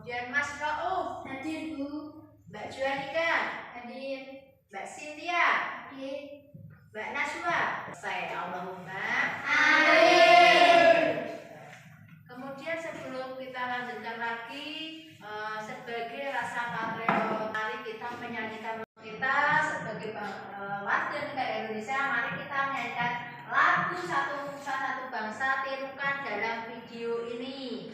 kemudian Mas Rauf. Hadir, Bu. Mbak Juanika. Hadir. Mbak Cynthia. Hadir. Mbak Naswa. Saya Allahumma Amin. Kemudian sebelum kita lanjutkan lagi, sebagai rasa patriot, mari kita menyanyikan kita sebagai warga negara Indonesia. Mari kita menyanyikan lagu Satu Nusa Satu Bangsa, tirukan dalam video ini.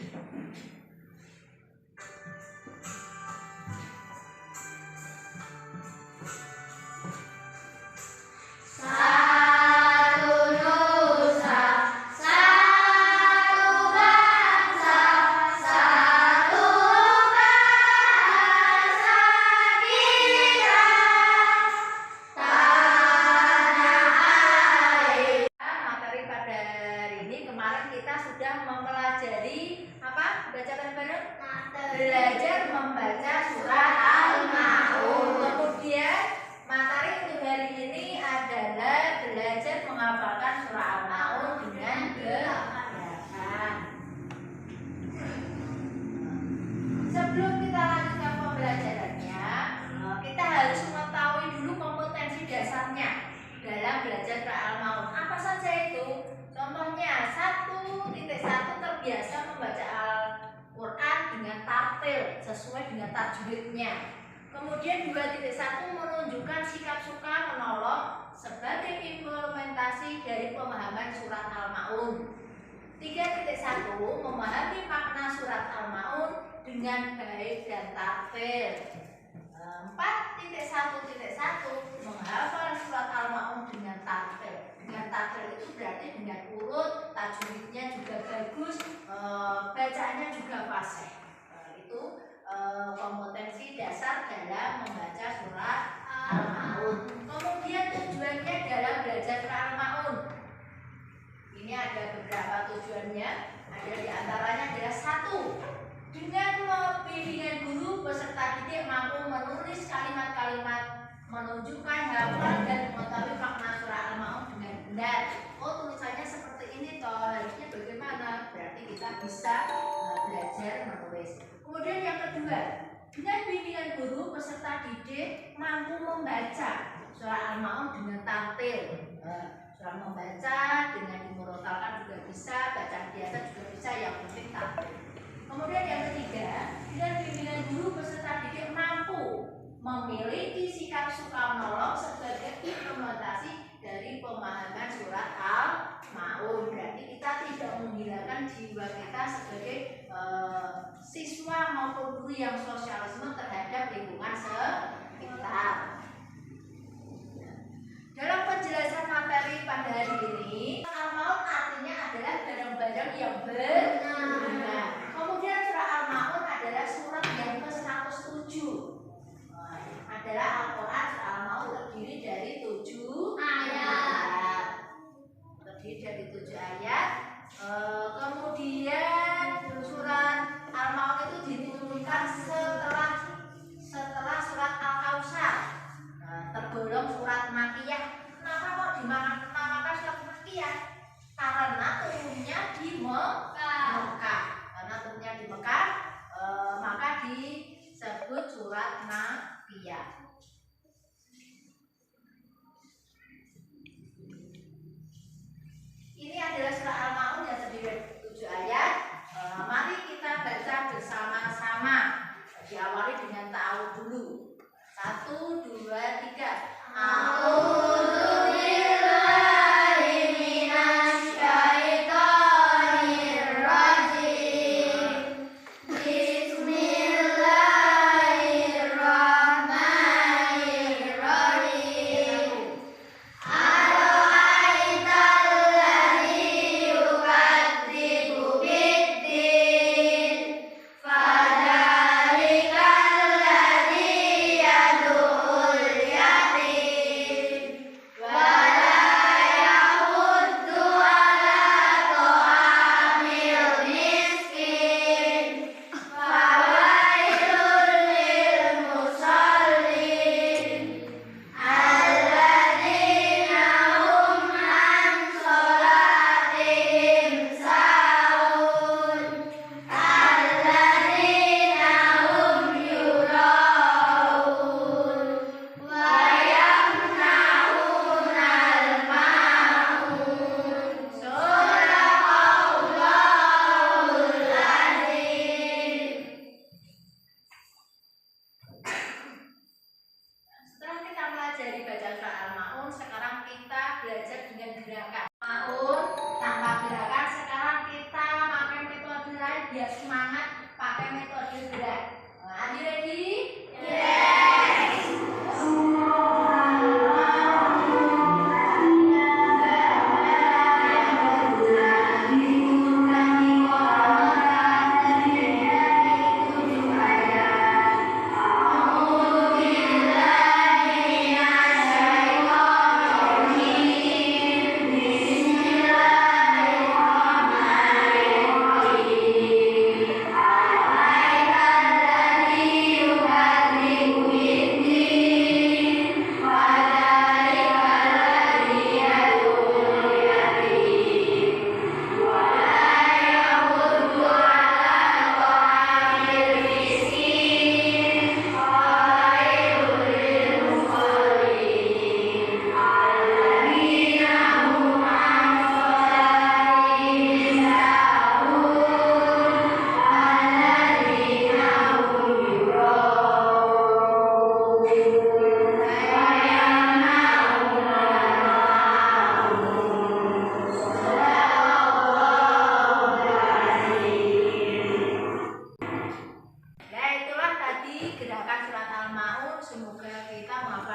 Belajar membaca surat Al-Maun. Kemudian materi untuk hari ini adalah belajar menghafalkan surah Al-Maun dengan gerakan. Sebelum kita lanjutkan pembelajarannya, kita harus mengetahui dulu kompetensi dasarnya dalam belajar surah Al-Maun. Apa saja itu? Contohnya 1.1 terbiasa membaca Al-Quran dengan tartil sesuai dengan tajwidnya. Kemudian 2.1 menunjukkan sikap suka menolong sebagai implementasi dari pemahaman surat Al-Maun. 3.1 memahami makna surat Al-Maun dengan baik dan tartil. 4.1.1 menghafal surat Al-Maun dengan tartil. Dengan tartil itu berarti dengan urut, tajwidnya juga bagus, bacaannya juga fasih. Itu kompetensi dasar dalam membaca surat Al-Maun. Kemudian tujuannya dalam belajar surah Al-Maun. Ini ada beberapa tujuannya. Ada diantaranya adalah 1. Dengan bimbingan guru, peserta didik mampu menulis kalimat-kalimat menunjukkan hafalan dan mengetahui makna surah Al-Maun dengan benar. Oh, tulisannya seperti ini toh, harusnya bagaimana? Berarti kita bisa belajar menulis. Kemudian yang kedua, dengan bimbingan guru, peserta didik mampu membaca surah Al-Maun dengan tartil. Surah membaca dengan dimurotalkan juga bisa, bacaan biasa juga bisa, yang penting tartil. Kemudian yang ketiga, dengan bimbingan guru, peserta didik mampu memiliki sikap suka menolong sebagai implementasi dari pemahaman surat Al-Maun. Berarti kita tidak menghilangkan jiwa kita sebagai siswa maupun guru yang sosialisme terhadap lingkungan sekitar. Dalam penjelasan materi pada hari ini, Al-Maun artinya adalah barang-barang yang berguna. Kemudian surah Al-Maun adalah surat yang ke-107. Adalah Al-Quran. Surah Al-Maun terdiri dari 7 ayat. Kemudian surat Al-Maun itu diturunkan setelah surat Al-Kautsar. Tergolong surat Makkiyah. Kenapa kok dinamakan surat Makkiyah? Karena turunnya di Mekah. Maka disebut surat Makkiyah. Ini adalah surah Al-Maun yang terdiri dari 7 ayat. Mari kita baca bersama-sama. Diawali dengan ta'awudz dulu. 1, 2, 3. Pada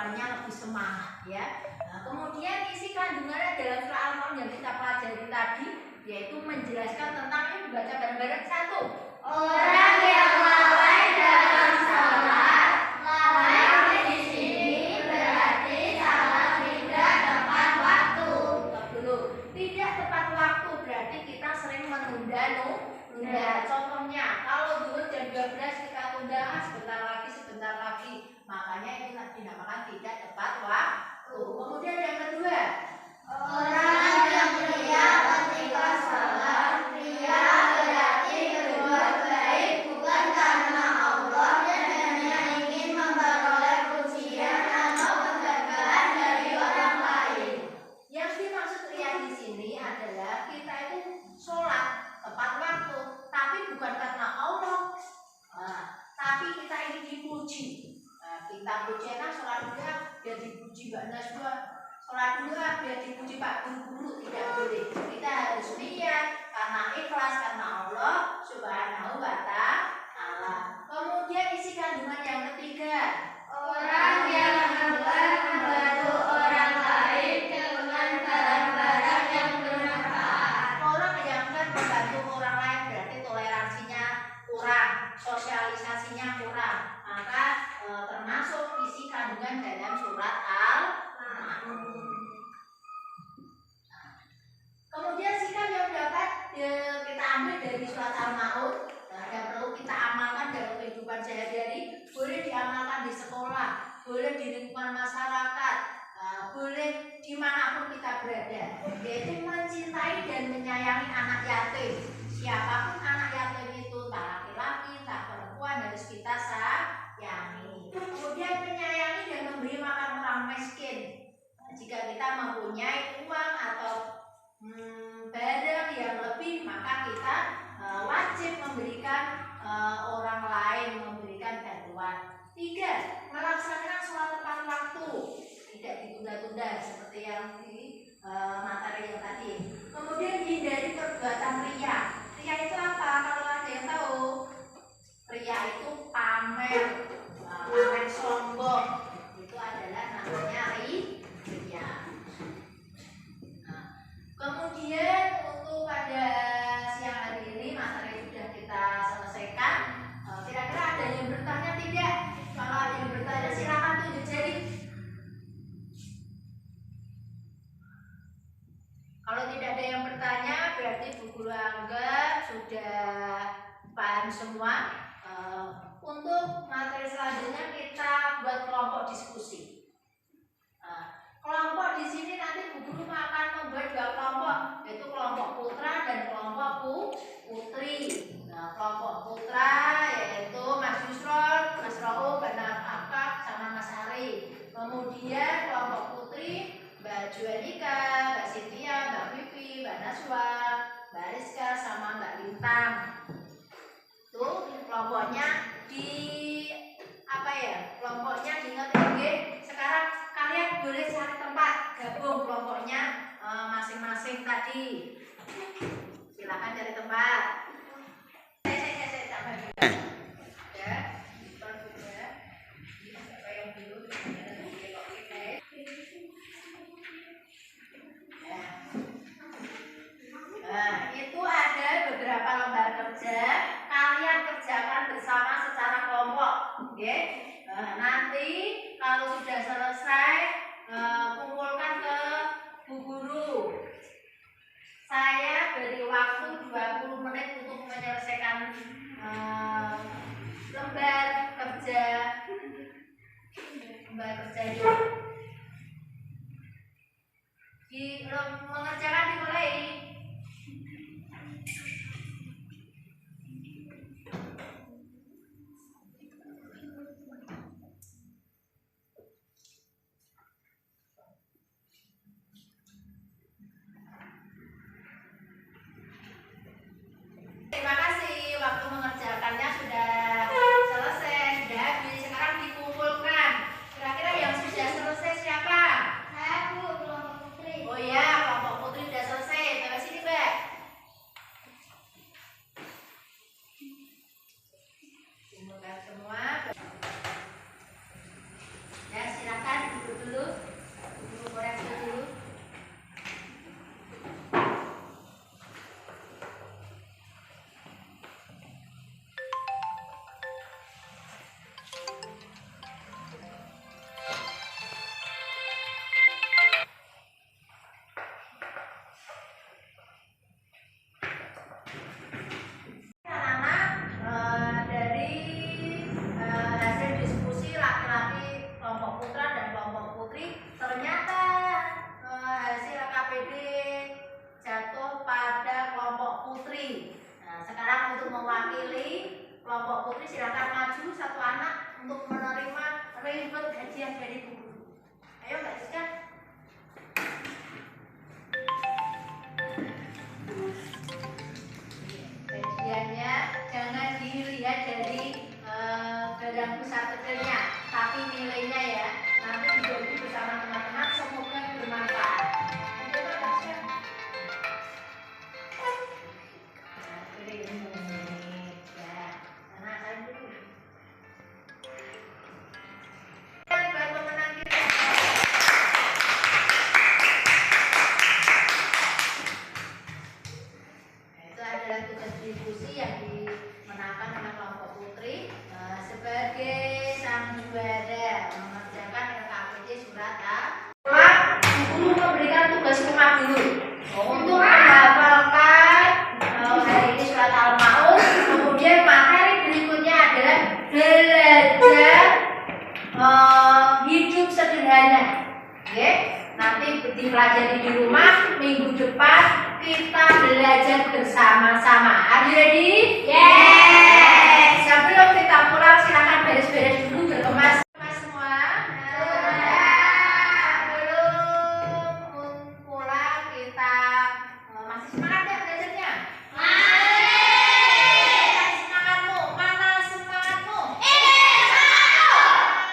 hafalannya lebih semangat ya. Nah, kemudian isi kandungannya dalam surah Al-Ma'un yang kita pelajari tadi yaitu menjelaskan tentang, ini dibaca bareng-bareng, satu, Orang yang lalai dalam salat, lalai di sini berarti salat tidak tepat waktu. dulu, tidak tepat waktu berarti kita sering menunda contohnya kalau dulu jam 12 kita tunda sebentar lagi, makanya itu dinamakan tidak tepat waktu. Kemudian yang kedua, Orang yang ria ketika salat, ria berarti berbuat baik bukan karena Allah dan hanya ingin memperoleh pujian atau penghargaan dari orang lain. yang dimaksud ria di sini adalah kita itu sholat tepat waktu, tapi bukan karena Allah, tapi kita ingin dipuji. Kita puji kan sholat dulu biar dipuji Mbak Najwa, sholat dulu biar dipuji Pak Guru, tidak boleh. Kita harus niat karena ikhlas karena Allah Subhanahu wa Ta'ala. Kemudian isi kandungan yang ketiga, Orang yang gemar membantu orang lain dengan barang-barang yang bermanfaat. orang yang kan membantu orang lain berarti toleransinya kurang, sosialisasinya kurang, maka termasuk isi kandungan dalam surat Al-Ma'un. Kemudian sikap yang dapat kita ambil dari surat Al-Ma'un yang perlu kita amalkan dalam kehidupan sehari-hari, boleh diamalkan di sekolah, boleh di lingkungan masyarakat, boleh dimanapun kita berada, yaitu mencintai dan menyayangi anak yatim. Siapapun anak yatim itu, tak laki-laki, tak perempuan, harus kita sayangi. Kemudian menyayangi dan memberi makan orang miskin. Jika kita mempunyai uang atau barang yang lebih, maka kita wajib memberikan orang lain, memberikan bantuan. 3, melaksanakan sholat tepat waktu, tidak ditunda-tunda seperti yang di materi yang tadi. Kemudian hindari perbuatan ria. Ria itu apa? Kalau ada yang tahu, ria itu pamer, pamer sombong, itu adalah namanya ria. Kemudian untuk pada siang hari ini materi sudah kita selesaikan. Kira-kira ada yang bertanya tidak? Kalau ada yang bertanya silakan tunjuk jari. Kalau tidak ada yang bertanya berarti Bu Guru anggap sudah paham semua. Untuk materi selanjutnya kita buat kelompok diskusi. Kelompok di sini nanti Bu Guru akan membuat 2 kelompok, yaitu kelompok putra dan kelompok putri. Kelompok putra yaitu Mas Yusrol, Mas Raul, Mbak Akak, sama Mas Ari. Kemudian kelompok putri Mbak Juanika, Mbak Cynthia, Mbak Vivi, Mbak Naswa, Mbak Rizka, sama Mbak Lintang. Tuh kelompoknya kelompoknya diingat-ingat. Sekarang kalian boleh cari tempat gabung kelompoknya masing-masing tadi. Silakan cari tempat. Saya tambah dulu. Ya, siapa yang dulu? Itu ada beberapa lembar kerja. Kalian kerjakan bersama secara kelompok, oke? Nanti kalau sudah selesai, kumpulkan ke Bu Guru. Saya beri waktu 20 menit untuk menyelesaikan lembar kerja itu. Mengerjakan dimulai. Terima kasih, waktu mengerjakannya sudah selesai, sudah habis. Sekarang dikumpulkan. Kira-kira yang sudah putri silakan maju satu anak untuk menerima reward hadiah dari Bu Guru. Ayo Mbak Siska. Hadiahnya jangan dilihat dari barang besar kecilnya, tapi nilainya ya. Nanti dibagi bersama teman-teman, semoga bermanfaat. Itu adalah tugas diskusi yang dimenangkan oleh kelompok putri sebagai sang juara mengerjakan LKPD surat A. Guru memberikan tugas rumah dulu untuk menghafalkan hari ini surat Al-Maun. Kemudian materi berikutnya adalah belajar hidup sederhana. Oke, nanti dipelajari di rumah. Minggu depan kita belajar bersama-sama. Are you ready? Yes. Sebelum kita pulang silakan beres-beres dulu berkemas. Semua. Belum pulang kita masih semangat ya belajarnya? Masih. Semangatmu. Mana semangatmu?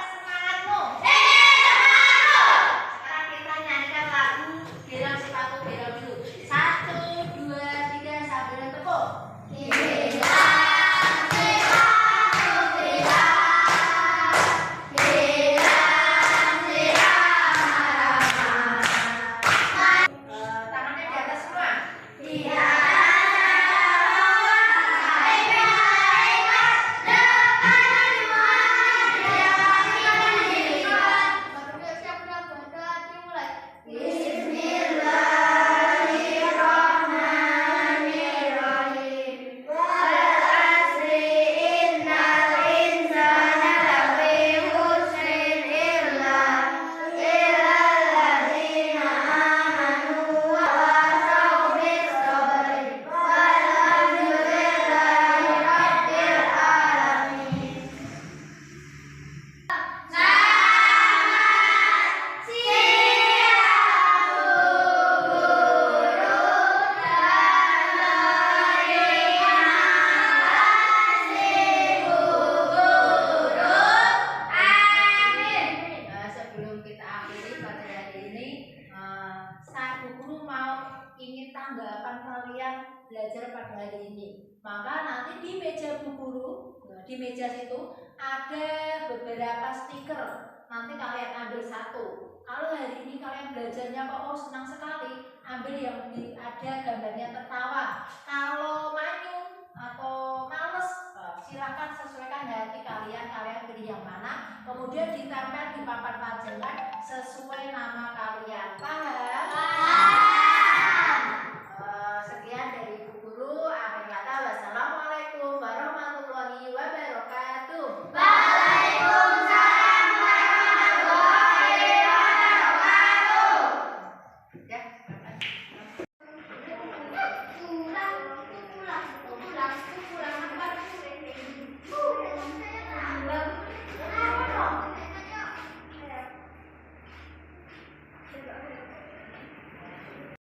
Semangatmu. Sekarang kita nyanyikan lagu Bilang Sepatu Bilang dulu. 1, 2, 3 sambil tepuk. Tangannya di atas semua. Sebelum kita akhiri pada hari ini, Bu Guru mau ingin tanggapan kalian belajar pada hari ini. Maka nanti di meja Bu Guru, di meja situ ada beberapa stiker. Nanti kalian ambil satu. Kalau hari ini kalian belajarnya kok senang sekali, ambil yang ada gambarnya tertawa. Kalau manyun atau males, silakan sesuaikan hati kalian pilih yang mana, kemudian ditempel di papan pajangan sesuai nama kalian. Paham?